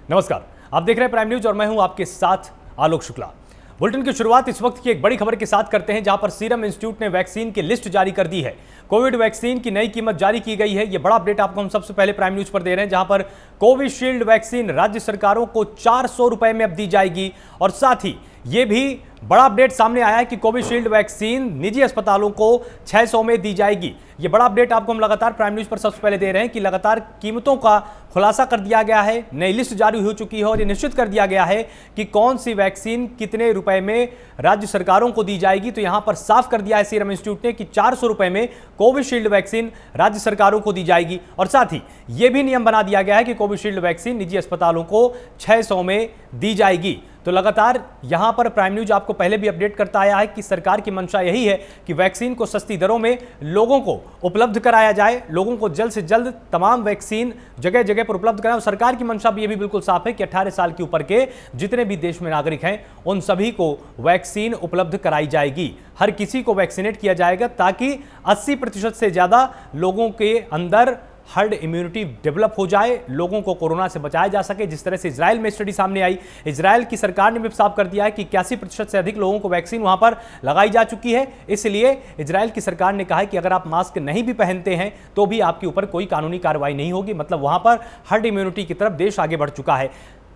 नमस्कार, आप देख रहे हैं प्राइम न्यूज और मैं हूं आपके साथ आलोक शुक्ला। बुलेटिन की शुरुआत इस वक्त की एक बड़ी खबर के साथ करते हैं, जहां पर सीरम इंस्टीट्यूट ने वैक्सीन की लिस्ट जारी कर दी है। कोविड वैक्सीन की नई कीमत जारी की गई है। यह बड़ा अपडेट आपको हम सबसे पहले प्राइम न्यूज पर दे रहे हैं, जहां पर कोविशील्ड वैक्सीन राज्य सरकारों को 400 रुपए में अब दी जाएगी। और साथ ही यह भी बड़ा अपडेट सामने आया है कि कोविशील्ड वैक्सीन निजी अस्पतालों को 600 में दी जाएगी। यह बड़ा अपडेट आपको हम लगातार प्राइम न्यूज पर सबसे पहले दे रहे हैं कि लगातार कीमतों का खुलासा कर दिया गया है, नई लिस्ट जारी हो चुकी है और यह निश्चित कर दिया गया है कि कौन सी वैक्सीन कितने रुपए में राज्य सरकारों को दी जाएगी। तो यहां पर साफ कर दिया है सीरम इंस्टीट्यूट ने कि 400 रुपए में कोविशील्ड वैक्सीन राज्य सरकारों को दी जाएगी। और साथ ही यह भी नियम बना दिया गया है कि कोविशील्ड वैक्सीन निजी अस्पतालों को 600 में दी जाएगी। तो लगातार यहां पर प्राइम न्यूज आपको पहले भी अपडेट करता आया है कि सरकार की मंशा यही है कि वैक्सीन को सस्ती दरों में लोगों को उपलब्ध कराया जाए, लोगों को जल्द से जल्द तमाम वैक्सीन जगह जगह पर उपलब्ध कराएं। और सरकार की मंशा भी यह भी बिल्कुल साफ है कि 18 साल के ऊपर के जितने भी देश में नागरिक हैं उन सभी को वैक्सीन उपलब्ध कराई जाएगी। हर किसी को वैक्सीनेट किया जाएगा ताकि 80% से ज्यादा लोगों के अंदर हर्ड इम्यूनिटी डेवलप हो जाए, लोगों को कोरोना से बचाया जा सके। जिस तरह से इजराइल में स्टडी सामने आई, इजराइल की सरकार ने भी साफ कर दिया है कि 81% से अधिक लोगों को वैक्सीन वहां पर लगाई जा चुकी है। इसलिए इजराइल की सरकार ने कहा है कि अगर आप मास्क नहीं भी पहनते हैं तो भी आपके ऊपर कोई कानूनी कार्रवाई नहीं होगी। मतलब वहां पर हर्ड इम्यूनिटी की तरफ देश आगे बढ़ चुका है।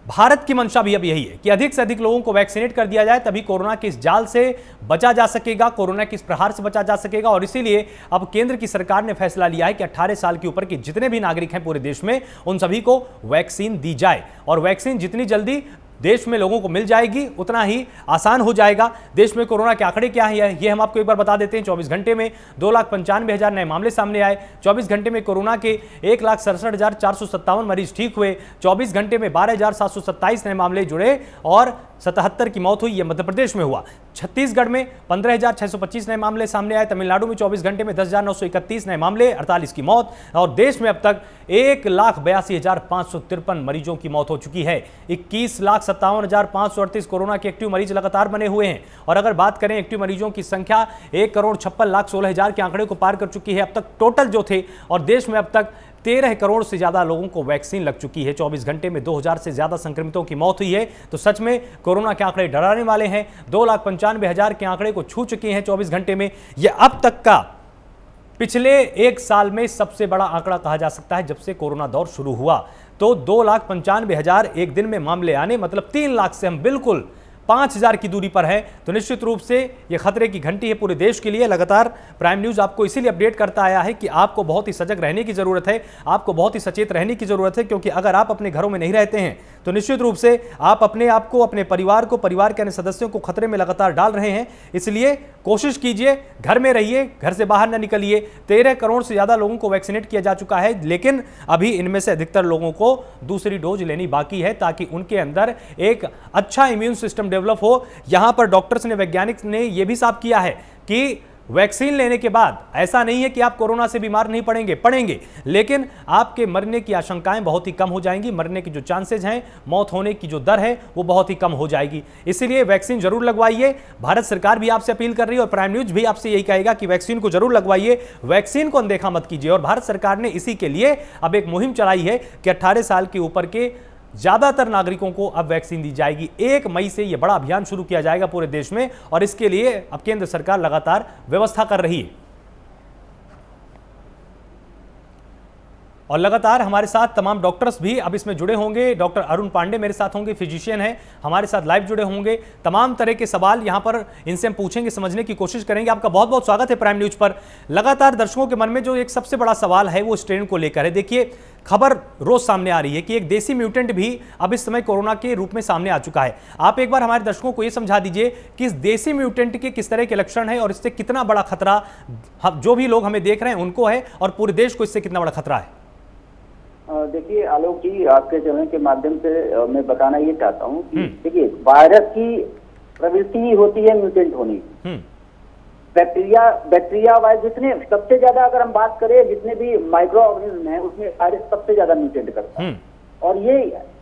भारत की मंशा भी अब यही है कि अधिक से अधिक लोगों को वैक्सीनेट कर दिया जाए, तभी कोरोना के इस जाल से बचा जा सकेगा, कोरोना के इस प्रहार से बचा जा सकेगा। और इसीलिए अब केंद्र की सरकार ने फैसला लिया है कि 18 साल के ऊपर के जितने भी नागरिक हैं पूरे देश में उन सभी को वैक्सीन दी जाए। और वैक्सीन जितनी जल्दी देश में लोगों को मिल जाएगी उतना ही आसान हो जाएगा। देश में कोरोना के आंकड़े क्या हैं ये हम आपको एक बार बता देते हैं। 24 घंटे में 2,95,000 नए मामले सामने आए। 24 घंटे में कोरोना के 1,67,457 मरीज ठीक हुए। 24 घंटे में 12,727 नए मामले जुड़े और 77 की मौत हुई। यह मध्य प्रदेश में हुआ। छत्तीसगढ़ में 15,625 नए मामले सामने आए। तमिलनाडु में 24 घंटे में 10,931 नए मामले, 48 की मौत। और देश में अब तक 1,82,553 मरीजों की मौत हो चुकी है। 21,57,538 कोरोना के एक्टिव मरीज लगातार बने हुए हैं। और अगर बात करें एक्टिव मरीजों की संख्या 1,56,16,000 के आंकड़े को पार कर चुकी है अब तक टोटल जो थे। और देश में अब तक 13 करोड़ से ज्यादा लोगों को वैक्सीन लग चुकी है। 24 घंटे में 2,000 से ज्यादा संक्रमितों की मौत हुई है। तो सच में कोरोना के आंकड़े डराने वाले हैं। 2,95,000 के आंकड़े को छू चुके हैं 24 घंटे में। यह अब तक का पिछले एक साल में सबसे बड़ा आंकड़ा कहा जा सकता है। जब से कोरोना दौर शुरू हुआ तो 2,95,000 एक दिन में मामले आने, मतलब 3 लाख से हम बिल्कुल 5,000 की दूरी पर है। तो निश्चित रूप से यह खतरे की घंटी है पूरे देश के लिए। लगातार प्राइम न्यूज आपको इसीलिए अपडेट करता आया है कि आपको बहुत ही सजग रहने की जरूरत है, आपको बहुत ही सचेत रहने की जरूरत है। क्योंकि अगर आप अपने घरों में नहीं रहते हैं तो निश्चित रूप से आप अपने आप को, अपने परिवार को, परिवार के अन्य सदस्यों को खतरे में लगातार डाल रहे हैं। इसलिए कोशिश कीजिए, घर में रहिए, घर से बाहर न निकलिए। 13 करोड़ से ज्यादा लोगों को वैक्सीनेट किया जा चुका है, लेकिन अभी इनमें से अधिकतर लोगों को दूसरी डोज लेनी बाकी है ताकि उनके अंदर एक अच्छा इम्यून सिस्टम डेवलप हो। यहां पर डॉक्टर्स ने, वैज्ञानिक ने यह भी साफ किया है कि वैक्सीन लेने के बाद ऐसा नहीं है कि आप कोरोना से बीमार नहीं पड़ेंगे, लेकिन आपके मरने की आशंकाएं बहुत ही कम हो जाएंगी। मरने की जो चांसेस हैं, मौत होने की जो दर है वो बहुत ही कम हो जाएगी। इसीलिए वैक्सीन जरूर लगवाइए। भारत सरकार भी आपसे अपील कर रही है और प्राइम न्यूज भी आपसे यही कहेगा कि वैक्सीन को जरूर लगवाइए, वैक्सीन को अनदेखा मत कीजिए। और भारत सरकार ने इसी के लिए अब एक मुहिम चलाई है कि 18 साल के ऊपर के ज्यादातर नागरिकों को अब वैक्सीन दी जाएगी। 1 मई से यह बड़ा अभियान शुरू किया जाएगा पूरे देश में और इसके लिए अब केंद्र सरकार लगातार व्यवस्था कर रही है। और लगातार हमारे साथ तमाम डॉक्टर्स भी अब इसमें जुड़े होंगे। डॉक्टर अरुण पांडे मेरे साथ होंगे, फिजिशियन हैं, हमारे साथ लाइव जुड़े होंगे। तमाम तरह के सवाल यहां पर इनसे हम पूछेंगे, समझने की कोशिश करेंगे। आपका बहुत बहुत स्वागत है प्राइम न्यूज पर। लगातार दर्शकों के मन में जो एक सबसे बड़ा सवाल है वो स्ट्रेन को लेकर है। देखिए, खबर रोज सामने आ रही है कि एक देसी म्यूटेंट भी अब इस समय कोरोना के रूप में सामने आ चुका है। आप एक बार हमारे दर्शकों को यह समझा दीजिए कि इस देसी म्यूटेंट के किस तरह के लक्षण है और इससे कितना बड़ा खतरा जो भी लोग हमें देख रहे हैं उनको है और पूरे देश को इससे कितना बड़ा खतरा है। देखिए आलोक जी, आपके चैनल के माध्यम से मैं बताना ये चाहता हूँ कि देखिए, वायरस की प्रवृत्ति ही होती है म्यूटेंट होने की। बैक्टीरिया वायरस जितने सबसे ज्यादा अगर हम बात करें, जितने भी माइक्रो ऑर्गेनिज्म है उसमें वायरस सबसे ज्यादा म्यूटेंट करता है। और ये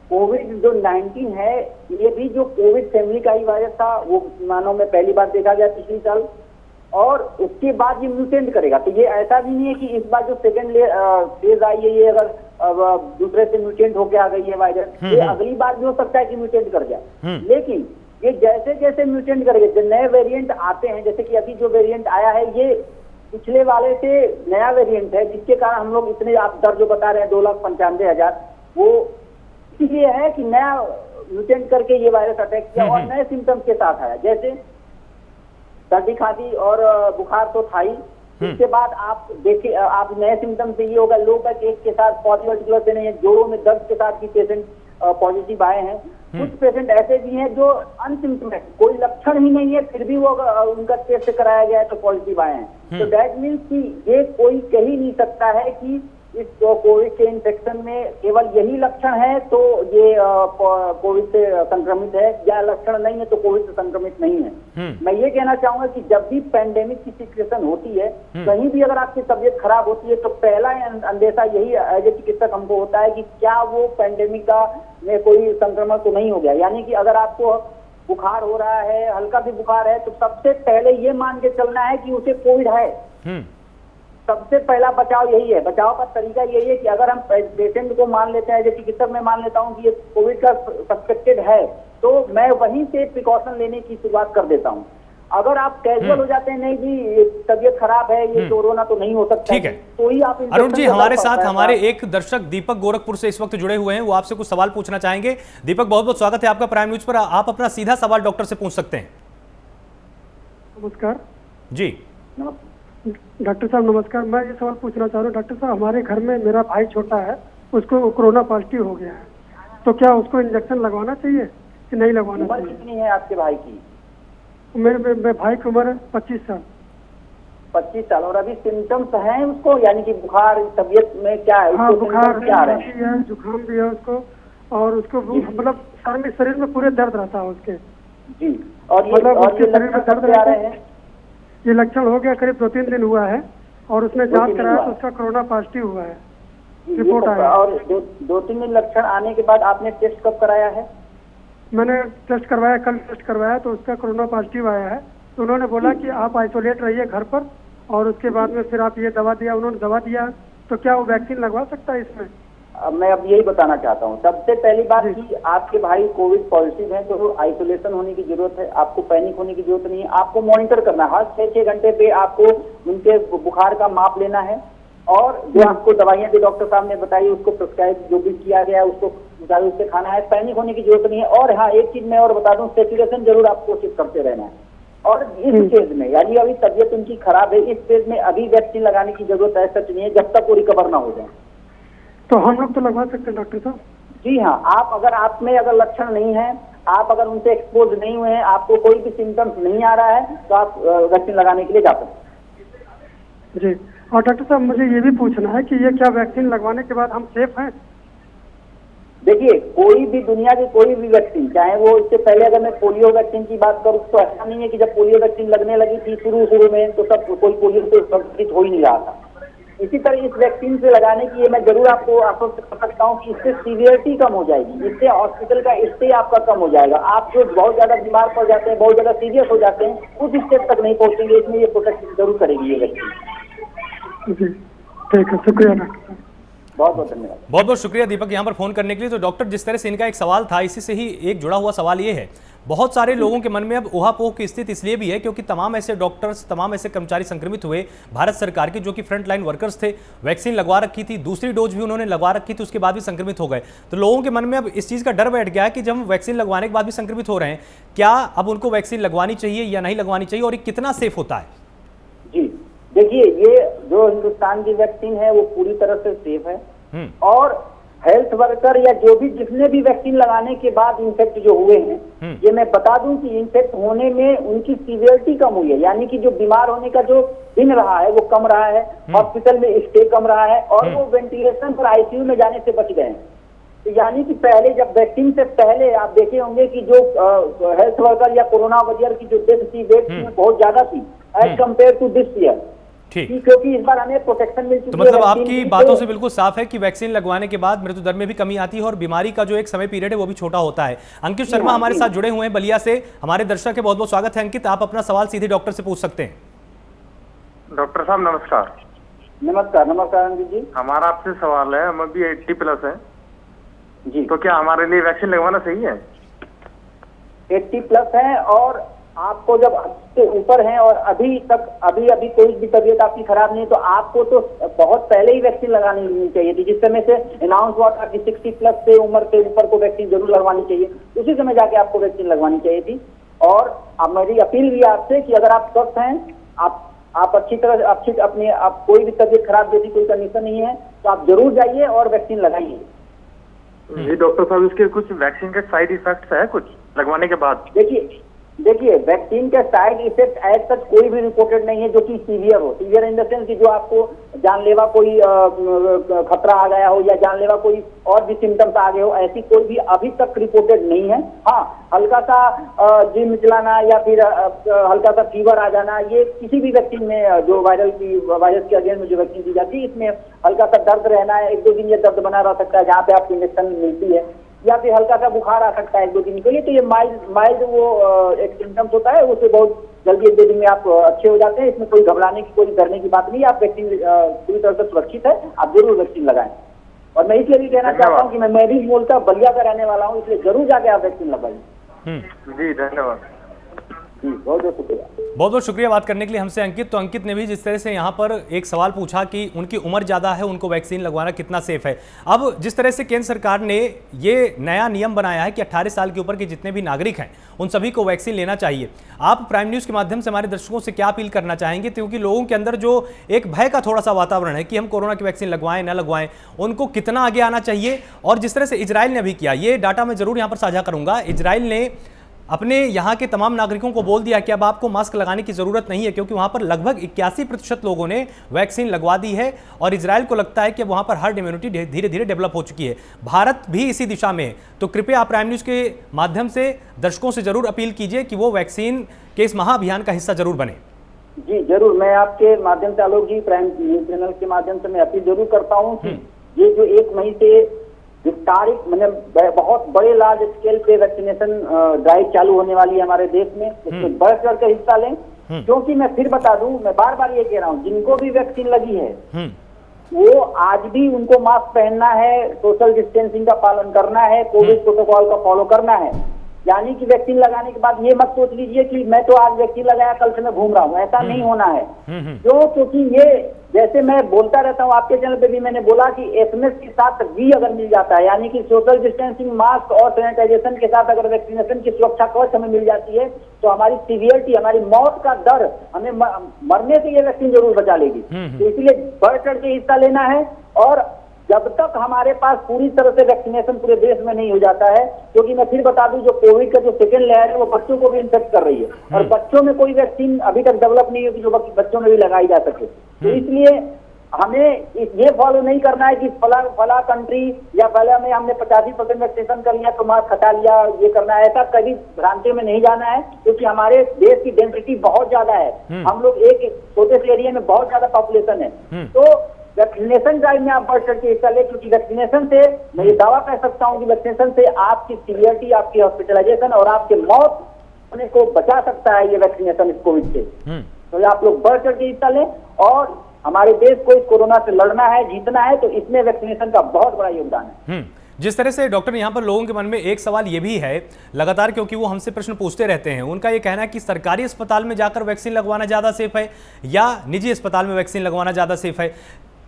कोविड जो 19 है, ये भी जो कोविड फैमिली का ही वायरस था, वो मानव में पहली बार देखा गया पिछले साल। और उसके बाद ये म्यूटेंट करेगा। तो ये ऐसा भी नहीं है कि इस बार जो सेकेंड फेज आई है ये अगर दूसरे से म्यूटेंट होके आ गई है वायरस, ये अगली बार भी हो सकता है कि म्यूटेंट कर जाए। लेकिन ये जैसे जैसे म्यूटेंट करेंगे, जो नए वेरिएंट आते हैं, जैसे कि अभी जो वेरिएंट आया है ये पिछले वाले से नया वेरिएंट है, जिसके कारण हम लोग इतने आप दर जो बता रहे हैं 2,95,000, वो इसलिए है कि नया म्यूटेंट करके ये वायरस अटैक किया और नए सिम्टम्स के साथ आया। जैसे सर्दी खांसी और बुखार तो था ही, इसके बाद आप देखिए, आप नए सिम्टम से ये होगा लो बैक एक के साथ पॉजिटिव से नहीं, जोड़ों में दर्द के साथ भी पेशेंट पॉजिटिव आए हैं। कुछ पेशेंट ऐसे भी हैं जो अनसिम्टोमेटिक, कोई लक्षण ही नहीं है, फिर भी वो उनका टेस्ट कराया गया है तो पॉजिटिव आए हैं। तो दैट मीन्स कि ये कोई कह ही नहीं सकता है कि इस कोविड के इन्फेक्शन में केवल यही लक्षण है तो ये कोविड से संक्रमित है, या लक्षण नहीं है तो कोविड से संक्रमित नहीं है। मैं ये कहना चाहूंगा कि जब भी पैंडेमिक की सिचुएशन होती है, कहीं भी अगर आपकी तबीयत खराब होती है तो पहला अंदेशा यही एज ए चिकित्सक हमको होता है कि क्या वो पैंडेमिक का में कोई संक्रमण तो नहीं हो गया। यानी कि अगर आपको बुखार हो रहा है, हल्का भी बुखार है, तो सबसे पहले ये मान के चलना है कि उसे कोविड है। सबसे पहला बचाव यही है। बचाव का तरीका यही है कि अगर हम पेशेंट को मान लेते हैं, जैसे चिकित्सक मैं मान लेता हूं कि ये कोविड का सस्पेक्टेड है, तो मैं वहीं से प्रिकॉशन लेने की शुरुआत कर देता हूं। अगर आप कैजुअल हो जाते हैं, नहीं जी तबीयत खराब है, ये कोरोना तो नहीं हो सकता, ठीक है, तो ही आप अरुण जी हमारे साथ हमारे एक दर्शक दीपक गोरखपुर से इस वक्त जुड़े हुए हैं, वो आपसे कुछ सवाल पूछना चाहेंगे। दीपक, बहुत बहुत स्वागत है आपका प्राइम न्यूज पर। आप अपना सीधा सवाल डॉक्टर से पूछ सकते हैं। नमस्कार जी। डॉक्टर साहब नमस्कार, मैं ये सवाल पूछना चाह रहा हूँ। डॉक्टर साहब, हमारे घर में मेरा भाई छोटा है, उसको कोरोना पॉजिटिव हो गया है, तो क्या उसको इंजेक्शन लगवाना चाहिए कि नहीं लगवाना चाहिए? उम्र कितनी है आपके भाई की? मेरे भाई की उम्र 25 साल। 25 साल। और अभी सिम्टम्स हैं उसको, यानी कि बुखार, तबीयत में क्या है? हाँ, बुखार है, जुकाम भी है उसको, और उसको मतलब शरीर में पूरे दर्द रहता है उसके। जी। और मतलब उसके शरीर में दर्द आ रहे हैं? ये लक्षण हो गया, करीब 2-3 दिन हुआ है, और उसने जांच कराया तो उसका कोरोना पॉजिटिव हुआ है, रिपोर्ट आया। और 2-3 दिन लक्षण आने के बाद आपने टेस्ट कब कराया है? मैंने टेस्ट करवाया, कल टेस्ट करवाया तो उसका कोरोना पॉजिटिव आया है। तो उन्होंने बोला कि आप आइसोलेट रहिए घर पर, और उसके बाद में फिर आप ये दवा दिया, उन्होंने दवा दिया। तो क्या वो वैक्सीन लगवा सकता है इसमें? मैं अब यही बताना चाहता हूँ। सबसे पहली बात कि आपके भाई कोविड पॉजिटिव है तो आइसोलेशन होने की जरूरत है, आपको पैनिक होने की जरूरत नहीं है। आपको मॉनिटर करना है, हर 6-6 घंटे पे आपको उनके बुखार का माप लेना है, और जो आपको दवाइयां भी डॉक्टर साहब ने बताई उसको प्रिस्क्राइब जो भी किया गया है उसको उससे खाना है। पैनिक होने की जरूरत नहीं है। और हाँ, एक चीज मैं और बता दूं, सेचुरेशन जरूर आपको चेक करते रहना है। और इस फेज में, यानी अभी तबियत उनकी खराब है, इस फेज में अभी वैक्सीन लगाने की जरूरत है सच नहीं है, जब तक वो रिकवर ना हो जाए। तो हम लोग तो लगवा सकते हैं डॉक्टर साहब? जी हाँ, आप अगर आप में अगर लक्षण नहीं है, आप अगर उनसे एक्सपोज नहीं हुए हैं, आपको कोई भी सिम्टम्स नहीं आ रहा है, तो आप वैक्सीन लगाने के लिए जा सकते हैं। जी। और डॉक्टर साहब, मुझे ये भी पूछना है कि ये क्या वैक्सीन लगवाने के बाद हम सेफ हैं? देखिए, कोई भी दुनिया की कोई भी वैक्सीन, चाहे वो इससे पहले अगर मैं पोलियो वैक्सीन की बात करूँ तो ऐसा नहीं है कि जब पोलियो वैक्सीन लगने लगी थी शुरू में तो सब कोई पोलियो से संक्रमित हो ही नहीं रहा था। इसी तरह इस वैक्सीन से लगाने की ये मैं जरूर आपको आश्वस्त कर सकता हूँ कि इससे सीवियरिटी कम हो जाएगी, इससे हॉस्पिटल का स्टे आपका कम हो जाएगा। आप जो बहुत ज्यादा बीमार पड़ जाते हैं, बहुत ज्यादा सीरियस हो जाते हैं, उस स्टेज तक नहीं पहुंचेंगे। इसमें ये प्रोटेक्शन जरूर करेगी ये वैक्सीन। जी, ठीक है, शुक्रिया डॉक्टर। बहुत बहुत धन्यवाद। बहुत बहुत शुक्रिया दीपक यहाँ पर फोन करने के लिए। तो डॉक्टर, जिस तरह से इनका एक सवाल था, इसी से ही एक जुड़ा हुआ सवाल ये है, बहुत सारे लोगों के मन में अब ऊहापोह की स्थिति इसलिए भी है क्योंकि तमाम ऐसे डॉक्टर्स, तमाम ऐसे कर्मचारी संक्रमित हुए भारत सरकार के, जो कि फ्रंट लाइन वर्कर्स थे, वैक्सीन लगवा रखी थी, दूसरी डोज भी उन्होंने लगवा रखी थी, उसके बाद भी संक्रमित हो गए। तो लोगों के मन में अब इस चीज़ का डर बैठ गया है कि जब हम वैक्सीन लगवाने के बाद भी संक्रमित हो रहे हैं, क्या अब उनको वैक्सीन लगवानी चाहिए या नहीं लगवानी चाहिए, और ये कितना सेफ होता है? जी देखिए, ये जो हिंदुस्तान की वैक्सीन है वो पूरी तरह से सेफ है, और हेल्थ वर्कर या जो भी जिसने भी वैक्सीन लगाने के बाद इन्फेक्ट जो हुए हैं, ये मैं बता दूं कि इन्फेक्ट होने में उनकी सीवियरिटी कम हुई है, यानी कि जो बीमार होने का जो दिन रहा है वो कम रहा है, हॉस्पिटल में स्टे कम रहा है, और वो वेंटिलेशन पर आईसीयू में जाने से बच गए हैं। तो यानी कि पहले जब वैक्सीन से पहले आप देखे होंगे कि जो हेल्थ वर्कर या कोरोना वॉरियर की जो डेथ थी बहुत ज्यादा थी as compare to this year, क्योंकि इस बार हमें प्रोटेक्शन मिल चुकी है। तो मतलब आपकी बातों से बिल्कुल साफ है कि वैक्सीन लगवाने के बाद मृत्यु दर में भी कमी आती है और बीमारी का जो एक समय पीरियड है वो भी छोटा होता है। अंकित शर्मा हमारे साथ जुड़े हुए हैं बलिया से, हमारे दर्शक है, बहुत बहुत स्वागत है अंकित। आप अपना सवाल सीधे डॉक्टर से पूछ सकते हैं। डॉक्टर साहब नमस्कार। नमस्कार। नमस्कार आनंद जी। हमारा आपसे सवाल है, हम अभी 80+ है जी। तो क्या हमारे लिए वैक्सीन लगवाना सही है? 80+ है और आपको जब से ऊपर हैं और अभी अभी कोई भी तबीयत आपकी खराब नहीं है तो आपको तो बहुत पहले ही वैक्सीन लगानी चाहिए थी। जिस समय से अनाउंस हुआ था कि 60+ से उम्र के ऊपर को वैक्सीन जरूर लगवानी चाहिए, उसी समय जाके आपको वैक्सीन लगवानी चाहिए थी। और अब मेरी अपील भी आपसे कि अगर आप स्वस्थ हैं, आप अच्छी तरह अपनी कोई भी तबीयत खराब जैसी कोई कंडीशन नहीं है तो आप जरूर जाइए और वैक्सीन लगाइए। जी डॉक्टर साहब, इसके कुछ वैक्सीन के साइड इफेक्ट्स है कुछ लगवाने के बाद? देखिए वैक्सीन के साइड इफेक्ट एज सच कोई भी रिपोर्टेड नहीं है जो कि सीवियर हो। सीवियर इन द सेंस कि जो आपको जानलेवा कोई खतरा आ गया हो या जानलेवा कोई और भी सिम्टम्स आ गए हो, ऐसी कोई भी अभी तक रिपोर्टेड नहीं है। हाँ, हल्का सा जी मिचलाना या फिर हल्का सा फीवर आ जाना, ये किसी भी वैक्सीन में जो वायरस के अगेंस्ट में जो वैक्सीन दी जाती है इसमें हल्का सा दर्द रहना है, 1-2 दिन ये दर्द बना रह सकता है जहाँ पे आपको इंजेक्शन मिलती है, या फिर हल्का सा बुखार आ सकता है 1-2 दिन के लिए। तो ये माइल्ड वो एक सिम्टम्स होता है, उससे बहुत जल्दी 1-2 दिन में आप अच्छे हो जाते हैं। इसमें कोई घबराने की, कोई डरने की बात नहीं है। आप वैक्सीन पूरी तरह से सुरक्षित है, आप जरूर वैक्सीन लगाएं। और मैं इसलिए भी कहना चाहता हूँ कि मैं भी बोलता बलिया का रहने वाला हूँ, इसलिए जरूर जाके आप वैक्सीन लगवाइए। जी धन्यवाद। जी बहुत बहुत शुक्रिया। बहुत बहुत शुक्रिया बात करने के लिए हमसे अंकित। तो अंकित ने भी जिस तरह से यहाँ पर एक सवाल पूछा कि उनकी उम्र ज़्यादा है, उनको वैक्सीन लगवाना कितना सेफ है। अब जिस तरह से केंद्र सरकार ने ये नया नियम बनाया है कि 18 साल के ऊपर के जितने भी नागरिक हैं उन सभी को वैक्सीन लेना चाहिए, आप प्राइम न्यूज़ के माध्यम से हमारे दर्शकों से क्या अपील करना चाहेंगे? क्योंकि लोगों के अंदर जो एक भय का थोड़ा सा वातावरण है कि हम कोरोना की वैक्सीन लगवाएं ना लगवाएं, उनको कितना आगे आना चाहिए? और जिस तरह से इजराइल ने अभी किया, ये डाटा मैं जरूर यहाँ पर साझा करूंगा, इजराइल ने अपने यहाँ के तमाम नागरिकों को बोल दिया कि अब आपको मास्क लगाने की ज़रूरत नहीं है, क्योंकि वहाँ पर लगभग 81% लोगों ने वैक्सीन लगवा दी है और इजराइल को लगता है कि वहाँ पर हर्ड इम्यूनिटी धीरे धीरे डेवलप हो चुकी है। भारत भी इसी दिशा में है। तो कृपया आप प्राइम न्यूज़ के माध्यम से दर्शकों से जरूर अपील कीजिए कि वो वैक्सीन के इस महाअभियान का हिस्सा जरूर बने। जी जरूर, मैं आपके माध्यम से आलोक जी, प्राइम न्यूज चैनल के माध्यम से मैं अपील जरूर करता हूँ कि ये जो 1 मई से विस्तारित मतलब बहुत बड़े लार्ज स्केल पे वैक्सीनेशन ड्राइव चालू होने वाली है हमारे देश में, उसमें बढ़ चढ़ कर हिस्सा लें। क्योंकि मैं फिर बता दूं, मैं बार बार ये कह रहा हूं, जिनको भी वैक्सीन लगी है वो आज भी उनको मास्क पहनना है, सोशल डिस्टेंसिंग का पालन करना है, कोविड प्रोटोकॉल का फॉलो करना है। यानी कि वैक्सीन लगाने के बाद ये मत सोच लीजिए कि मैं तो आज वैक्सीन लगाया कल से मैं घूम रहा हूँ, ऐसा नहीं होना है। क्योंकि ये जैसे मैं बोलता रहता हूँ, आपके चैनल पे भी मैंने बोला कि एसएमएस के साथ वी अगर मिल जाता है, यानी कि सोशल डिस्टेंसिंग, मास्क और सैनिटाइजेशन के साथ अगर वैक्सीनेशन की सुरक्षा कवच हमें मिल जाती है तो हमारी सीवियरिटी, हमारी मौत का दर, हमें मरने से ये वैक्सीन जरूर बचा लेगी। तो इसलिए बढ़ चढ़ के हिस्सा लेना है। और जब तक हमारे पास पूरी तरह से वैक्सीनेशन पूरे देश में नहीं हो जाता है, क्योंकि मैं फिर बता दूं, जो कोविड का जो सेकेंड लेयर है वो बच्चों को भी इन्फेक्ट कर रही है और बच्चों में कोई वैक्सीन अभी तक डेवलप नहीं हुई जो बच्चों में भी लगाई जा सके। तो इसलिए हमें ये फॉलो नहीं करना है कि फला कंट्री या फला में हमने 85% वैक्सीनेशन कर लिया तो मास्क हटा लिया, ये करना है, ऐसा कभी भ्रांति में नहीं जाना है। क्योंकि हमारे देश की डेंसिटी बहुत ज्यादा है, हम लोग एक छोटे से एरिया में बहुत ज्यादा पॉपुलेशन है। तो वैक्सीनेशन ड्राइव में आप बढ़ चढ़ के हिस्सा ले, क्योंकि वैक्सीनेशन से मैं ये दावा कर सकता हूँ कि वैक्सीनेशन से आपकी सीवियरिटी, आपकी हॉस्पिटलाइजेशन और आपके मौत होने को बचा सकता है ये वैक्सीनेशन इस कोविड से। तो आप लोग बढ़ चढ़ के हिस्सा लें और हमारे देश को इस कोरोना से लड़ना है, जीतना है, तो इसमें वैक्सीनेशन का बहुत बड़ा योगदान है। जिस तरह से डॉक्टर यहाँ पर लोगों के मन में एक सवाल ये भी है लगातार, क्योंकि वो हमसे प्रश्न पूछते रहते हैं, उनका ये कहना है कि सरकारी अस्पताल में जाकर वैक्सीन लगवाना ज़्यादा सेफ है या निजी अस्पताल में वैक्सीन लगवाना ज़्यादा सेफ है?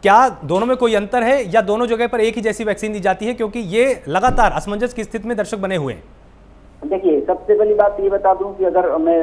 क्या दोनों में कोई अंतर है या दोनों जगह पर एक ही जैसी वैक्सीन दी जाती है? क्योंकि ये लगातार असमंजस की स्थिति में दर्शक बने हुए हैं। देखिए, सबसे पहली बात ये बता दूं कि अगर मैं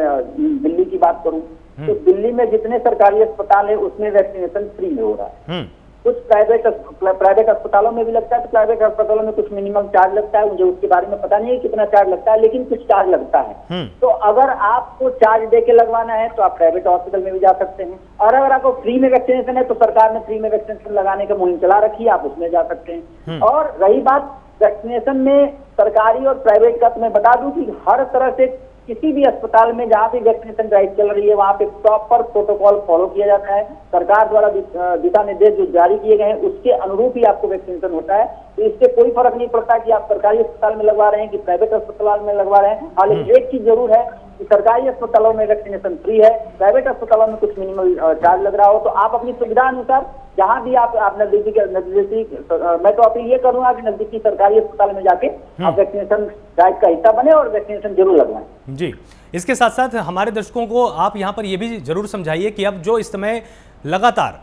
दिल्ली की बात करूं तो दिल्ली में जितने सरकारी अस्पताल है उसमें वैक्सीनेशन फ्री में हो रहा है। कुछ प्राइवेट अस्पतालों में भी लगता है, तो प्राइवेट अस्पतालों में कुछ मिनिमम चार्ज लगता है, मुझे उसके बारे में पता नहीं है कितना चार्ज लगता है, लेकिन कुछ चार्ज लगता है। तो अगर आपको चार्ज दे के लगवाना है तो आप प्राइवेट हॉस्पिटल में भी जा सकते हैं, और अगर आपको फ्री में वैक्सीनेशन है तो सरकार ने फ्री में वैक्सीनेशन लगाने का मुहिम चला रखी है, आप उसमें जा सकते हैं। और रही बात वैक्सीनेशन में सरकारी और प्राइवेट का, तो मैं बता दूं कि हर तरह से किसी भी अस्पताल में जहाँ भी वैक्सीनेशन ड्राइव चल रही है वहाँ पे प्रॉपर प्रोटोकॉल फॉलो किया जाता है। सरकार द्वारा दिशा निर्देश जो जारी किए गए हैं उसके अनुरूप ही आपको वैक्सीनेशन होता है। तो इससे कोई फर्क नहीं पड़ता कि आप सरकारी अस्पताल में लगवा रहे हैं कि प्राइवेट अस्पताल में लगवा रहे हैं। हाँ, लेकिन एक चीज जरूर है कि सरकारी अस्पतालों में वैक्सीनेशन फ्री है, प्राइवेट अस्पतालों में कुछ मिनिमल चार्ज लग रहा हो, तो आप अपनी सुविधा अनुसार जहां भी आप नजदीकी मैं तो अपील ये करूंगा कि नजदीकी सरकारी अस्पताल में जाके आप वैक्सीनेशन ड्राइव का हिस्सा बने और वैक्सीनेशन जरूर लगवाएं। जी, इसके साथ साथ हमारे दर्शकों को आप यहाँ पर ये भी जरूर समझाइए कि अब जो इस समय लगातार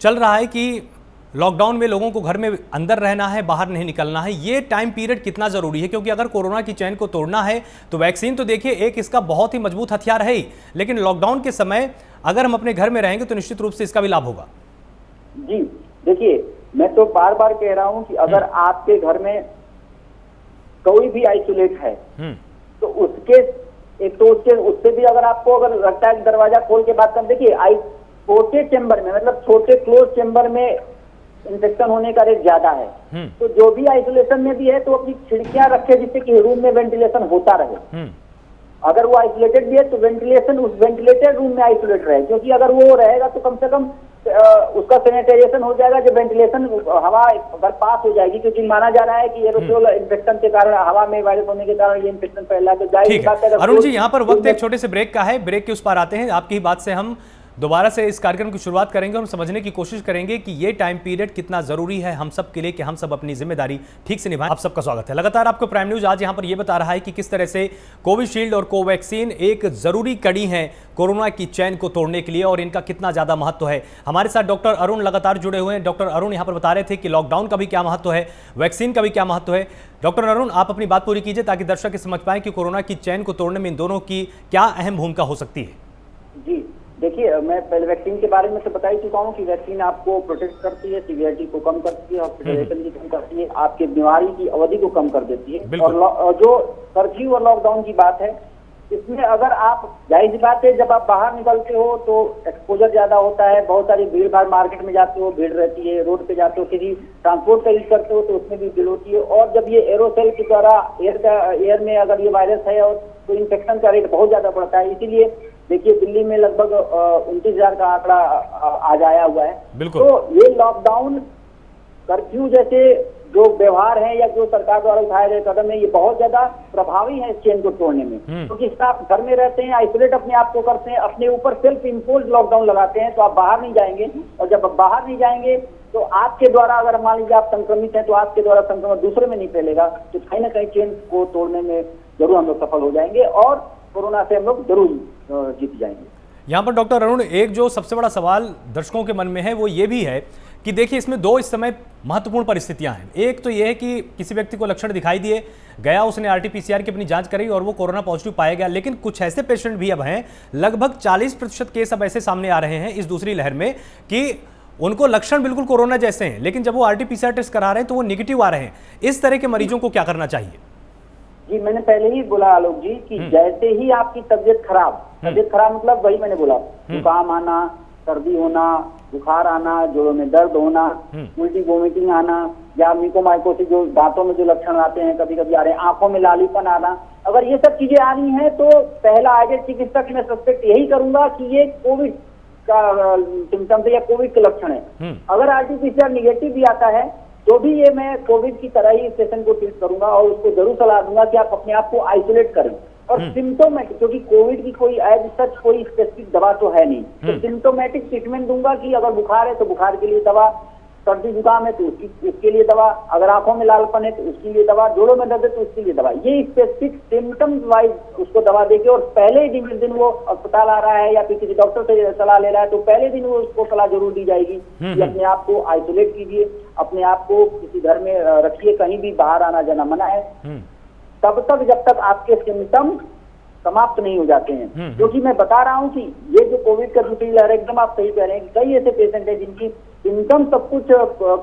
चल रहा है कि लॉकडाउन में लोगों को घर में अंदर रहना है, बाहर नहीं निकलना है, ये टाइम पीरियड कितना जरूरी है? क्योंकि अगर कोरोना की चेन को तोड़ना है तो वैक्सीन तो देखिए एक इसका बहुत ही मजबूत हथियार है ही, लेकिन लॉकडाउन के समय अगर हम अपने घर में रहेंगे तो निश्चित रूप से इसका भी लाभ होगा। जी देखिए, मैं तो बार बार कह रहा हूं कि अगर आपके घर में कोई भी आइसोलेट है तो उससे भी अगर आपको अगर लगता है दरवाजा खोल के बात कर, देखिए छोटे चेंबर में, मतलब छोटे क्लोज चेंबर में इन्फेक्शन होने का रेट ज्यादा है। तो जो भी आइसोलेशन में भी है तो अपनी खिड़कियां रखे जिससे कि रूम में वेंटिलेशन होता रहे। अगर वो आइसोलेटेड भी है तो वेंटिलेशन उस वेंटिलेटेड रूम में आइसोलेट रहे, क्योंकि अगर वो रहेगा तो कम से कम उसका सैनिटाइजेशन हो जाएगा, जो वेंटिलेशन हवा अगर पास हो जाएगी, क्योंकि माना जा रहा है कि एरोसोल इन्फेक्शन के कारण हवा में वायरस होने के कारण ये इन्फेक्शन फैला। तो ठीक है अरुण जी, यहाँ पर वक्त एक छोटे से ब्रेक का है, ब्रेक के उस पार आते हैं। आपकी ही बात से हम दोबारा से इस कार्यक्रम की शुरुआत करेंगे और समझने की कोशिश करेंगे कि ये टाइम पीरियड कितना जरूरी है हम सब के लिए, कि हम सब अपनी जिम्मेदारी ठीक से निभाएं। आप सबका स्वागत है। लगातार आपको प्राइम न्यूज आज यहां पर यह बता रहा है कि किस तरह से कोविशील्ड और कोवैक्सीन एक जरूरी कड़ी है कोरोना की चैन को तोड़ने के लिए और इनका कितना ज्यादा महत्व है। हमारे साथ डॉक्टर अरुण लगातार जुड़े हुए हैं। डॉक्टर अरुण यहां पर बता रहे थे कि लॉकडाउन का भी क्या महत्व है, वैक्सीन का भी क्या महत्व है। डॉक्टर अरुण, आप अपनी बात पूरी कीजिए ताकि दर्शक समझ पाए कि कोरोना की चैन को तोड़ने में इन दोनों की क्या अहम भूमिका हो सकती है। जी देखिए, मैं पहले वैक्सीन के बारे में तो बता ही चुका हूँ कि वैक्सीन आपको प्रोटेक्ट करती है, सीवियरिटी को कम करती है, हॉस्पिटलाइजेशन भी कम करती है, आपके बीमारी की अवधि को कम कर देती है। और जो कर्फ्यू और लॉकडाउन की बात है, इसमें अगर आप, जाहिर सी बात है, जब आप बाहर निकलते हो तो एक्सपोजर ज्यादा होता है, बहुत सारी भीड़ भाड़, मार्केट में जाते हो भीड़ रहती है, रोड पे जाते हो, किसी ट्रांसपोर्ट का यूज करते हो तो उसमें भी भीड़ होती है। और जब ये एरोसोल के द्वारा एयर में अगर ये वायरस है और तो इन्फेक्शन का रेट बहुत ज्यादा बढ़ता है। इसीलिए देखिए, दिल्ली में लगभग 29,000 का आंकड़ा आज आया हुआ है। तो ये लॉकडाउन, कर्फ्यू जैसे जो व्यवहार है या जो सरकार द्वारा उठाए गए कदम है, ये बहुत ज्यादा प्रभावी है इस चेन को तोड़ने में। क्योंकि आप घर में रहते हैं, आइसोलेट अपने आप को करते हैं, अपने ऊपर सेल्फ इम्पोज लॉकडाउन लगाते हैं, तो आप बाहर नहीं जाएंगे। और जब आप बाहर नहीं जाएंगे तो आपके द्वारा, अगर मान लीजिए आप संक्रमित हैं, तो आपके द्वारा संक्रमण दूसरे में नहीं फैलेगा। तो कहीं ना कहीं चेन को तोड़ने में जरूर हम लोग सफल हो जाएंगे और कोरोना से हम लोग जरूर जीत जाएंगे। यहाँ पर डॉक्टर अरुण, एक जो सबसे बड़ा सवाल दर्शकों के मन में है वो ये भी है कि देखिए इसमें दो इस समय महत्वपूर्ण परिस्थितियां हैं। एक तो ये है कि किसी व्यक्ति को लक्षण दिखाई दिए, गया, उसने RT-PCR की अपनी जांच करी और वो कोरोना पॉजिटिव पाया गया। लेकिन कुछ ऐसे पेशेंट भी अब हैं, लगभग 40% केस अब ऐसे सामने आ रहे हैं इस दूसरी लहर में कि उनको लक्षण बिल्कुल कोरोना जैसे हैं, लेकिन जब वो RT-PCR टेस्ट करा रहे हैं तो वो निगेटिव आ रहे हैं। इस तरह के मरीजों को क्या करना चाहिए? जी, मैंने पहले ही बोला आलोक जी कि जैसे ही आपकी तबियत खराब मतलब वही मैंने बोला, जुकाम आना, सर्दी होना, बुखार आना, जोड़ों में दर्द होना, उल्टी वोमिटिंग आना, या म्यूकोमाइकोसिस जो दांतों में जो लक्षण आते हैं कभी कभी आ रहे हैं, आंखों में लालीपन आना, अगर ये सब चीजें आ रही हैं तो पहला एज ए चिकित्सक मैं सस्पेक्ट यही करूंगा कि ये कोविड का सिम्टम्स है या कोविड के लक्षण है। अगर RT-PCR निगेटिव भी आता है तो भी ये मैं कोविड की तरह ही पेशेंट को ट्रीट करूंगा और उसको जरूर सलाह दूंगा कि आप अपने आप को आइसोलेट करें। और सिम्टोमेटिक, क्योंकि कोविड की कोई एज सच कोई स्पेसिफिक दवा तो है नहीं, तो सिम्टोमेटिक ट्रीटमेंट दूंगा कि अगर बुखार है तो बुखार के लिए दवा, सर्दी जुकाम है तो उसके लिए दवा, अगर आंखों में लालपन है तो उसके लिए दवा, जोड़ों में दर्द है तो उसके लिए दवा। ये स्पेसिफिक सिम्टम्स वाइज उसको दवा देके, और पहले दिन वो अस्पताल आ रहा है या फिर किसी डॉक्टर से सलाह ले रहा है तो पहले दिन वो उसको सलाह जरूर दी जाएगी कि अपने आप को आइसोलेट कीजिए, अपने आप को किसी घर में रखिए, कहीं भी बाहर आना जाना मना है तब तक जब तक आपके सिम्टम्स समाप्त नहीं हो जाते हैं। क्योंकि मैं बता रहा हूँ कि ये जो कोविड का दूसरी लहर, एकदम आप सही कह रहे हैं, कई ऐसे पेशेंट हैं जिनकी सिम्टम सब कुछ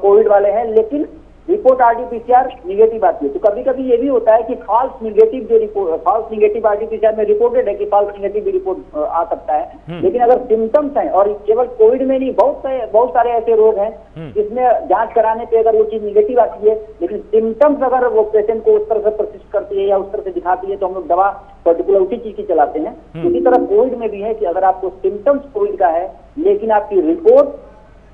कोविड वाले हैं लेकिन रिपोर्ट RT-PCR निगेटिव आती है। तो कभी कभी ये भी होता है कि फॉल्स निगेटिव RT-PCR में रिपोर्टेड है कि फॉल्स निगेटिव भी रिपोर्ट आ सकता है। लेकिन अगर सिम्टम्स हैं, और केवल कोविड में नहीं, बहुत सारे ऐसे रोग हैं जिसमें जांच कराने पे अगर वो चीज निगेटिव आती है लेकिन सिम्टम्स अगर वो पेशेंट को उस तरह से परसिस्ट करती है या उस तरह से दिखाती है तो हम लोग दवा पर्टिकुलर उसी चीज की चलाते हैं। इसी तरह कोविड में भी है कि अगर आपको सिम्टम्स कोविड का है लेकिन आपकी रिपोर्ट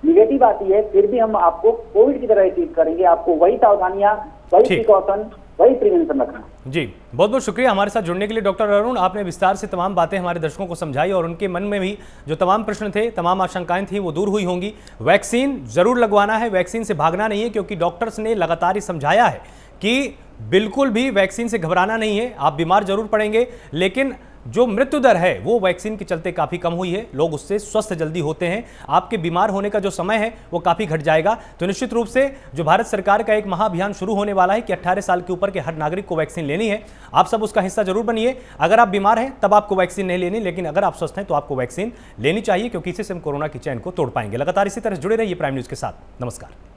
निगेटिव आती है, फिर भी हम आपको कोविड की तरह ट्रीट करेंगे। आपको वही सावधानियां, वही प्रिकॉशन वही प्रिवेंशन रखना। जी, बहुत बहुत शुक्रिया हमारे साथ जुड़ने के लिए डॉक्टर अरुण। आपने विस्तार से तमाम बातें हमारे दर्शकों को समझाई और उनके मन में भी जो तमाम प्रश्न थे, तमाम आशंकाएं थी, वो दूर हुई होंगी। वैक्सीन जरूर लगवाना है, वैक्सीन से भागना नहीं है, क्योंकि डॉक्टर्स ने लगातार ये समझाया है कि बिल्कुल भी वैक्सीन से घबराना नहीं है। आप बीमार जरूर पड़ेंगे, लेकिन जो मृत्यु दर है वो वैक्सीन के चलते काफ़ी कम हुई है। लोग उससे स्वस्थ जल्दी होते हैं। आपके बीमार होने का जो समय है वो काफ़ी घट जाएगा। तो निश्चित रूप से जो भारत सरकार का एक महाअभियान शुरू होने वाला है कि 18 साल के ऊपर के हर नागरिक को वैक्सीन लेनी है, आप सब उसका हिस्सा जरूर बनिए। अगर आप बीमार हैं तब आपको वैक्सीन नहीं लेनी, लेकिन अगर आप स्वस्थ हैं तो आपको वैक्सीन लेनी चाहिए, क्योंकि इसी से हम कोरोना की चैन को तोड़ पाएंगे। लगातार इसी तरह जुड़े रहिए प्राइम न्यूज़ के साथ। नमस्कार।